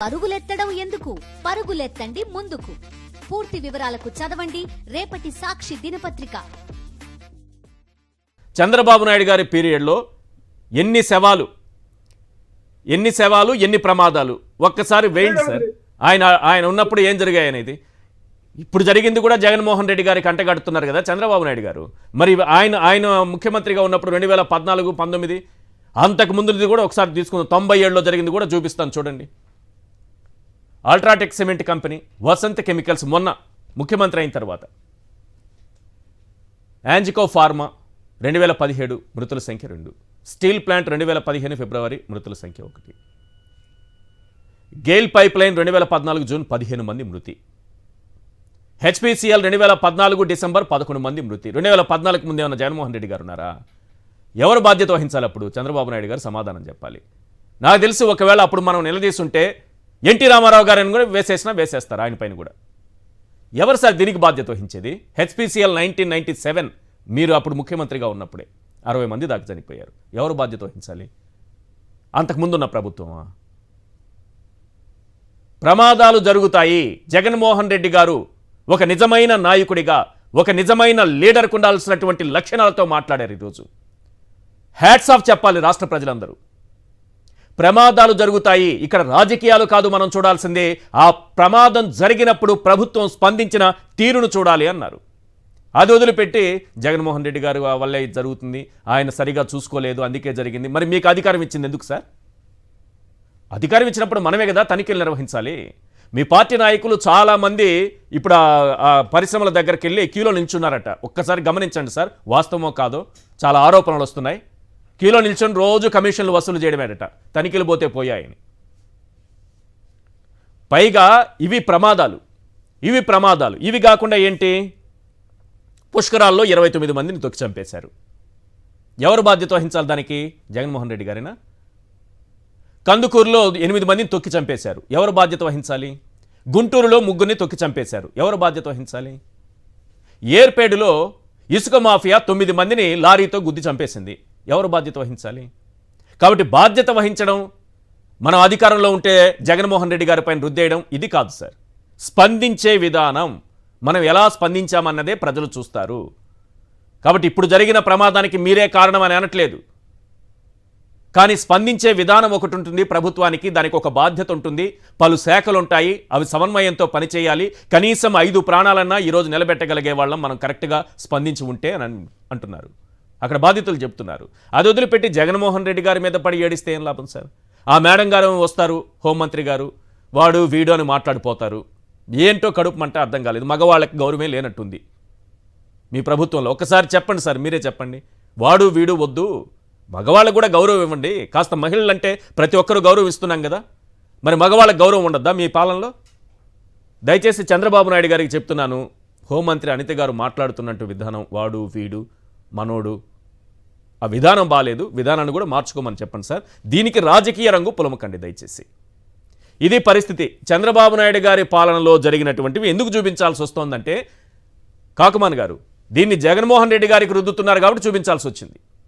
పరుగులెత్తడం ఎందుకు? పరుగులెత్తండి ముందుకు. పూర్తి వివరాలకు చదవండి రేపటి సాక్షి దినపత్రిక. చంద్రబాబు నాయుడు గారి పీరియడ్లో ఎన్ని శవాలు, ఎన్ని ప్రమాదాలు ఒక్కసారి వేయండి సార్. ఆయన ఉన్నప్పుడు ఏం జరిగాయి అనేది. ఇప్పుడు జరిగింది కూడా జగన్మోహన్ రెడ్డి గారికి అంటగడుతున్నారు కదా చంద్రబాబు నాయుడు గారు. మరి ఆయన ముఖ్యమంత్రిగా ఉన్నప్పుడు 2014, 19 అంతకు ముందుది కూడా ఒకసారి తీసుకుందాం. 97లో జరిగింది కూడా చూపిస్తాను చూడండి. UltraTech cement company, Vasant chemicals మొన్న ముఖ్యమంత్రి అయిన తర్వాత, యాంజికో ఫార్మా 2017 మృతుల సంఖ్య 2, స్టీల్ ప్లాంట్ 2015 ఫిబ్రవరి మృతుల సంఖ్య 1, గెయిల్ పైప్ లైన్ 2014 జూన్ 15 మంది మృతి, హెచ్పిసిఎల్ 2014 డిసెంబర్ 11 మంది మృతి. 2014 ముందే ఉన్న జగన్మోహన్ రెడ్డి గారు ఉన్నారా? ఎవరు బాధ్యత వహించాలి? అప్పుడు చంద్రబాబు నాయుడు గారు సమాధానం చెప్పాలి. నాకు తెలిసి ఒకవేళ అప్పుడు మనం నిలదీస్తుంటే ఎన్టీ రామారావు గారిని కూడా వేసేస్తారు ఆయన పైన కూడా. ఎవరు సార్ దీనికి బాధ్యత వహించేది? హెచ్పిసిఎల్ 1997 మీరు అప్పుడు ముఖ్యమంత్రిగా ఉన్నప్పుడే 60 మంది దాకా చనిపోయారు. ఎవరు బాధ్యత వహించాలి? అంతకుముందున్న ప్రభుత్వమా? ప్రమాదాలు జరుగుతాయి. జగన్మోహన్ రెడ్డి గారు ఒక నిజమైన నాయకుడిగా, ఒక నిజమైన లీడర్కు ఉండాల్సినటువంటి లక్షణాలతో మాట్లాడారు. ఈరోజు హ్యాట్స్ ఆఫ్ చెప్పాలి రాష్ట్ర ప్రజలందరూ. ప్రమాదాలు జరుగుతాయి, ఇక్కడ రాజకీయాలు కాదు మనం చూడాల్సిందే, ఆ ప్రమాదం జరిగినప్పుడు ప్రభుత్వం స్పందించిన తీరును చూడాలి అన్నారు. అది వదిలిపెట్టి జగన్మోహన్ రెడ్డి గారు వల్లే ఇది జరుగుతుంది, ఆయన సరిగా చూసుకోలేదు అందుకే జరిగింది. మరి మీకు అధికారం ఇచ్చింది ఎందుకు సార్? అధికారం ఇచ్చినప్పుడు మనమే కదా తనిఖీలు నిర్వహించాలి. మీ పార్టీ నాయకులు చాలామంది ఇప్పుడు ఆ పరిశ్రమల దగ్గరికి వెళ్ళి క్యూలో నిల్చున్నారట. ఒక్కసారి గమనించండి సార్, వాస్తవమో కాదో. చాలా ఆరోపణలు వస్తున్నాయి. క్యూలో నిల్చొని రోజు కమిషన్లు వసూలు చేయడమేనట, తనిఖీలు పోతే పోయాయని. పైగా ఇవి ప్రమాదాలు. ఇవి కాకుండా ఏంటి, పుష్కరాల్లో 29 మందిని తొక్కి చంపేశారు. ఎవరు బాధ్యత వహించాలి దానికి? జగన్మోహన్ రెడ్డి గారేనా? కందుకూరులో 8 మందిని తొక్కి చంపేశారు. ఎవరు బాధ్యత వహించాలి? గుంటూరులో 3 తొక్కి చంపేశారు. ఎవరు బాధ్యత వహించాలి? ఏర్పేడులో ఇసుక మాఫియా 9 మందిని లారీతో గుద్ది చంపేసింది. ఎవరు బాధ్యత వహించాలి? కాబట్టి బాధ్యత వహించడం, మనం అధికారంలో ఉంటే జగన్మోహన్ రెడ్డి గారి పైన రుద్దేయడం ఇది కాదు సార్. స్పందించే విధానం, మనం ఎలా స్పందించామన్నదే ప్రజలు చూస్తారు. కాబట్టి ఇప్పుడు జరిగిన ప్రమాదానికి మీరే కారణం అని అనట్లేదు, కానీ స్పందించే విధానం ఒకటి ఉంటుంది ప్రభుత్వానికి. దానికి ఒక బాధ్యత ఉంటుంది, పలు శాఖలు ఉంటాయి, అవి సమన్వయంతో పనిచేయాలి. కనీసం 5 ప్రాణాలన్నా ఈరోజు నిలబెట్టగలిగే వాళ్ళం మనం కరెక్ట్గా స్పందించి ఉంటే అని అంటున్నారు. అక్కడ బాధితులు చెప్తున్నారు. అది వదిలిపెట్టి జగన్మోహన్ రెడ్డి గారి మీద పడి ఏడిస్తే ఏం లాభం సార్? ఆ మేడం గారు వస్తారు, హోంమంత్రి గారు, వాడు వీడు అని మాట్లాడిపోతారు. ఏంటో కడుపు మంట అర్థం కాలేదు. మగవాళ్ళకి గౌరవమే లేనట్టుంది మీ ప్రభుత్వంలో. ఒకసారి చెప్పండి సార్, మీరే చెప్పండి. వాడు వీడు వద్దు, మగవాళ్ళకు కూడా గౌరవం ఇవ్వండి. కాస్త మహిళలంటే ప్రతి ఒక్కరూ గౌరవం ఇస్తున్నాం కదా, మరి మగవాళ్ళకి గౌరవం ఉండద్దా మీ పాలనలో? దయచేసి చంద్రబాబు నాయుడు గారికి చెప్తున్నాను, హోంమంత్రి అనిత గారు మాట్లాడుతున్నట్టు విధానం, వాడు వీడు మనోడు, ఆ విధానం బాగాలేదు, విధానాన్ని కూడా మార్చుకోమని చెప్పండి సార్. దీనికి రాజకీయ రంగు పులమకండి దయచేసి. ఇది పరిస్థితి. చంద్రబాబు నాయుడు గారి పాలనలో జరిగినటువంటివి ఎందుకు చూపించాల్సి వస్తోందంటే, కాకుమాన్ గారు దీన్ని జగన్మోహన్ రెడ్డి గారికి రుద్దుతున్నారు కాబట్టి చూపించాల్సి వచ్చింది.